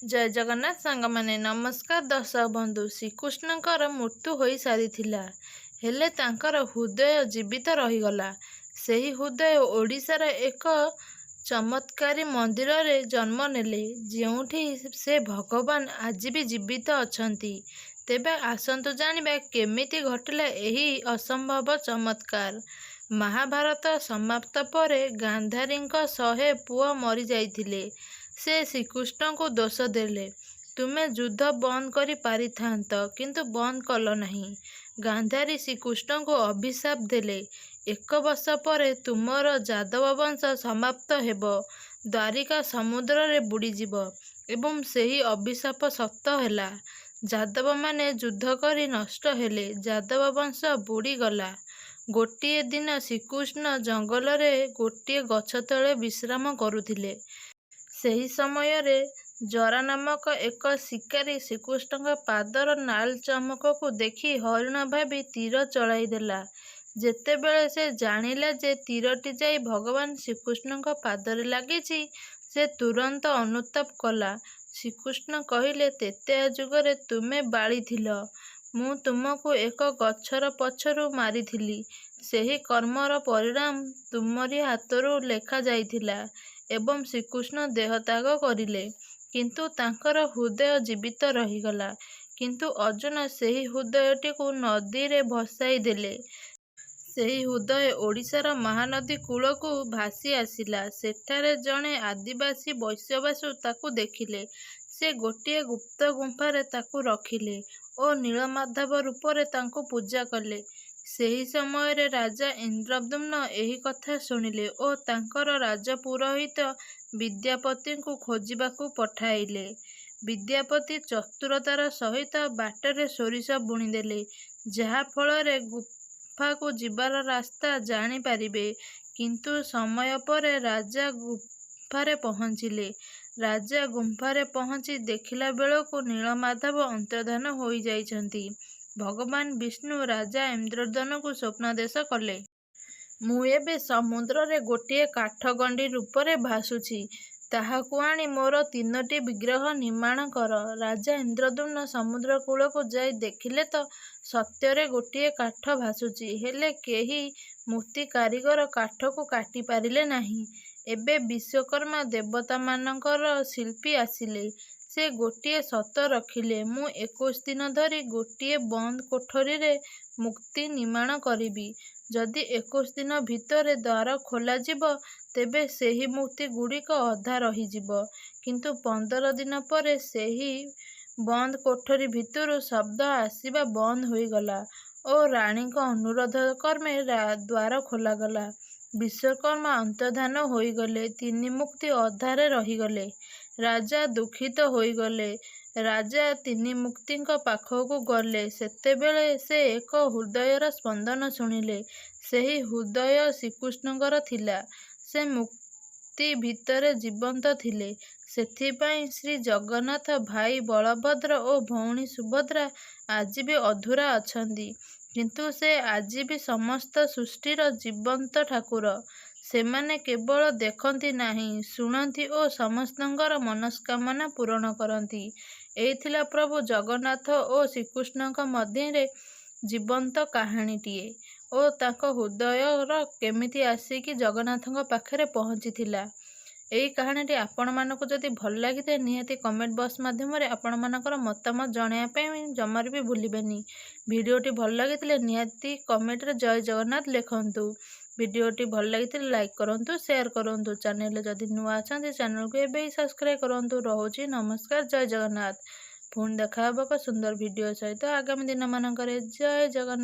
जय जगन्नाथ सांग माने नमस्कार दर्शक बंधु। श्रीकृष्णଙ୍କର मृत्यु होई सारिथिला, हेले तांकर हृदय जीवित रहीगला। ସେହି ହୃଦୟ ଓଡ଼ିଶାର ଏକ ଚମତ୍କାରୀ ମନ୍ଦିରରେ ଜନ୍ମ ନେଲେ, ଯେଉଁଠି ସେ ଭଗବାନ ଆଜି ବି ଜୀବିତ ଅଛନ୍ତି। ତେବେ ଆସନ୍ତୁ ଜାଣିବା କେମିତି ଘଟିଲା ଏହି ଅସମ୍ଭବ ଚମତ୍କାର। ମହାଭାରତ ସମାପ୍ତ ପରେ ଗାନ୍ଧାରୀଙ୍କ 100 ପୁଅ ମରିଯାଇଥିଲେ। ସେ ଶ୍ରୀକୃଷ୍ଣଙ୍କୁ ଦୋଷ ଦେଲେ, ତୁମେ ଯୁଦ୍ଧ ବନ୍ଦ କରି ପାରିଥାନ୍ତ, କିନ୍ତୁ ବନ୍ଦ କଲ ନାହିଁ। ଗାନ୍ଧାରୀ ଶ୍ରୀକୃଷ୍ଣଙ୍କୁ ଅଭିଶାପ ଦେଲେ, 1 ବର୍ଷ ପରେ ତୁମର ଯାଦବ ବଂଶ ସମାପ୍ତ ହେବ, ଦ୍ୱାରିକା ସମୁଦ୍ରରେ ବୁଡ଼ିଯିବ। ଏବଂ ସେହି ଅଭିଶାପ ସତ ହେଲା। ଯାଦବମାନେ ଯୁଦ୍ଧ କରି ନଷ୍ଟ ହେଲେ, ଯାଦବ ବଂଶ ବୁଡ଼ିଗଲା। ଗୋଟିଏ ଦିନ ଶ୍ରୀକୃଷ୍ଣ ଜଙ୍ଗଲରେ ଗୋଟିଏ ଗଛ ତଳେ ବିଶ୍ରାମ କରୁଥିଲେ। ସେହି ସମୟରେ ଜରା ନାମକ ଏକ ଶିକାରୀ ଶ୍ରୀକୃଷ୍ଣଙ୍କ ପାଦର ନାଲ ଚମକକୁ ଦେଖି ହରିଣ ଭାବି ତୀର ଚଳାଇଦେଲା। ଯେତେବେଳେ ସେ ଜାଣିଲା ଯେ ତୀରଟି ଯାଇ ଭଗବାନ ଶ୍ରୀକୃଷ୍ଣଙ୍କ ପାଦରେ ଲାଗିଛି, ସେ ତୁରନ୍ତ ଅନୁତାପ କଲା। ଶ୍ରୀକୃଷ୍ଣ କହିଲେ, ତ୍ରେତୟା ଯୁଗରେ ତୁମେ ବାଳୀ ଥିଲ, ମୁଁ ତୁମକୁ ଏକ ଗଛର ପଛରୁ ମାରିଥିଲି। ସେହି କର୍ମର ପରିଣାମ ତୁମରି ହାତରୁ ଲେଖା ଯାଇଥିଲା। ଏବଂ ଶ୍ରୀକୃଷ୍ଣ ଦେହତ୍ୟାଗ କରିଲେ, କିନ୍ତୁ ତାଙ୍କର ହୃଦୟ ଜୀବିତ ରହିଗଲା। କିନ୍ତୁ ଅର୍ଜୁନ ସେହି ହୃଦୟଟିକୁ ନଦୀରେ ଭସାଇ ଦେଲେ। ସେହି ହୃଦୟ ଓଡ଼ିଶାର ମହାନଦୀ କୂଳକୁ ଭାସି ଆସିଲା। ସେଠାରେ ଜଣେ ଆଦିବାସୀ ବୈଶ୍ୟବାସୁ ତାକୁ ଦେଖିଲେ। ସେ ଗୋଟିଏ ଗୁପ୍ତ ଗୁମ୍ଫାରେ ତାକୁ ରଖିଲେ ଓ ନୀଳମାଧବ ରୂପରେ ତାଙ୍କୁ ପୂଜା କଲେ। ସେହି ସମୟରେ ରାଜା ଇନ୍ଦ୍ରଦ୍ୟୁମ୍ନ ଏହି କଥା ଶୁଣିଲେ ଓ ତାଙ୍କର ରାଜପୁରୋହିତ ବିଦ୍ୟାପତିଙ୍କୁ ଖୋଜିବାକୁ ପଠାଇଲେ। ବିଦ୍ୟାପତି ଚତୁରତାର ସହିତ ବାଟରେ ସୋରିଷ ବୁଣିଦେଲେ, ଯାହା ଫଳରେ ଗୁମ୍ଫାକୁ ଯିବାର ରାସ୍ତା ଜାଣିପାରିବେ। କିନ୍ତୁ ସମୟ ପରେ ରାଜା ଗୁମ୍ଫାରେ ପହଞ୍ଚିଲେ। ରାଜା ଗୁମ୍ଫାରେ ପହଞ୍ଚି ଦେଖିଲା ବେଳକୁ ନୀଳମାଧବ ଅନ୍ତର୍ଦ୍ଧାନ ହୋଇଯାଇଛନ୍ତି। ଭଗବାନ ବିଷ୍ଣୁ ରାଜା ଇନ୍ଦ୍ରଦ୍ୟୁମ୍ନଙ୍କୁ ସ୍ୱପ୍ନାଦେଶ କଲେ। ମୁଁ ଏବେ ସମୁଦ୍ରରେ ଗୋଟିଏ କାଠଗଣ୍ଡି ରୂପରେ ଭାସୁଛି, ତାହାକୁ ଆଣି ମୋର 3ଟି ବିଗ୍ରହ ନିର୍ମାଣ କର। ରାଜା ଇନ୍ଦ୍ରଦ୍ୟୁମ୍ନ ସମୁଦ୍ର କୂଳକୁ ଯାଇ ଦେଖିଲେ ତ ସତ୍ୟରେ ଗୋଟିଏ କାଠ ଭାସୁଛି, ହେଲେ କେହି ମୂର୍ତ୍ତି କାରିଗର କାଠକୁ କାଟିପାରିଲେ ନାହିଁ। ଏବେ ବିଶ୍ୱକର୍ମା ଦେବତାମାନଙ୍କର ଶିଳ୍ପୀ ଆସିଲେ। ସେ ଗୋଟିଏ ସର୍ତ୍ତ ରଖିଲେ, ମୁଁ 21 ଦିନ ଧରି ଗୋଟିଏ ବନ୍ଦ କୋଠରୀରେ ମୂର୍ତ୍ତି ନିର୍ମାଣ କରିବି। ଯଦି 21 ଦିନ ଭିତରେ ଦ୍ୱାର ଖୋଲାଯିବ, ତେବେ ସେହି ମୂର୍ତ୍ତିଗୁଡ଼ିକ ଅଧା ରହିଯିବ। କିନ୍ତୁ 15 ଦିନ ପରେ ସେହି ବନ୍ଦ କୋଠରୀ ଭିତରୁ ଶବ୍ଦ ଆସିବା ବନ୍ଦ ହୋଇଗଲା ଓ ରାଣୀଙ୍କ ଅନୁରୋଧ କ୍ରମେ ଦ୍ୱାର ଖୋଲାଗଲା। ବିଶ୍ୱକର୍ମା ଅନ୍ତର୍ଦ୍ଧାନ ହୋଇଗଲେ, 3 ମୂର୍ତ୍ତି ଅଧାରେ ରହିଗଲେ। ରାଜା ଦୁଃଖିତ ହୋଇଗଲେ। ରାଜା 3 ମୂର୍ତ୍ତିଙ୍କ ପାଖକୁ ଗଲେ। ସେତେବେଳେ ସେ ଏକ ହୃଦୟର ସ୍ପନ୍ଦନ ଶୁଣିଲେ। ସେହି ହୃଦୟ ଶ୍ରୀକୃଷ୍ଣଙ୍କର ଥିଲା। ସେ ମୂର୍ତ୍ତି ଭିତରେ ଜୀବନ୍ତ ଥିଲେ। ସେଥିପାଇଁ ଶ୍ରୀଜଗନ୍ନାଥ, ଭାଇ ବଳଭଦ୍ର ଓ ଭଉଣୀ ସୁଭଦ୍ରା ଆଜି ବି ଅଧୁରା ଅଛନ୍ତି। କିନ୍ତୁ ସେ ଆଜି ବି ସମସ୍ତ ସୃଷ୍ଟିର ଜୀବନ୍ତ ଠାକୁର। ସେମାନେ କେବଳ ଦେଖନ୍ତି ନାହିଁ, ଶୁଣନ୍ତି ଓ ସମସ୍ତଙ୍କର ମନସ୍କାମନା ପୂରଣ କରନ୍ତି। ଏହି ଥିଲା ପ୍ରଭୁ ଜଗନ୍ନାଥ ଓ ଶ୍ରୀକୃଷ୍ଣଙ୍କ ମଧ୍ୟରେ ଜୀବନ୍ତ କାହାଣୀଟିଏ ଓ ତାଙ୍କ ହୃଦୟର କେମିତି ଆସିକି ଜଗନ୍ନାଥଙ୍କ ପାଖରେ ପହଞ୍ଚିଥିଲା। ଏହି କାହାଣୀଟି ଆପଣମାନଙ୍କୁ ଯଦି ଭଲ ଲାଗିଥାଏ, ନିହାତି କମେଣ୍ଟ ବକ୍ସ ମାଧ୍ୟମରେ ଆପଣମାନଙ୍କର ମତାମତ ଜଣାଇବା ପାଇଁ ଜମାରୁ ବି ଭୁଲିବେନି। ଭିଡ଼ିଓଟି ଭଲ ଲାଗିଥିଲେ ନିହାତି କମେଣ୍ଟରେ ଜୟ ଜଗନ୍ନାଥ ଲେଖନ୍ତୁ। ଭିଡ଼ିଓଟି ଭଲ ଲାଗିଥିଲେ ଲାଇକ୍ କରନ୍ତୁ, ସେୟାର କରନ୍ତୁ। ଚ୍ୟାନେଲରେ ଯଦି ନୂଆ ଅଛନ୍ତି, ଚ୍ୟାନେଲକୁ ଏବେ ହିଁ ସବସ୍କ୍ରାଇବ୍ କରନ୍ତୁ। ରହୁଛି ନମସ୍କାର, ଜୟ ଜଗନ୍ନାଥ। ପୁଣି ଦେଖା ହେବ ଏକ ସୁନ୍ଦର ଭିଡ଼ିଓ ସହିତ ଆଗାମୀ ଦିନମାନଙ୍କରେ। ଜୟ ଜଗନ୍ନାଥ।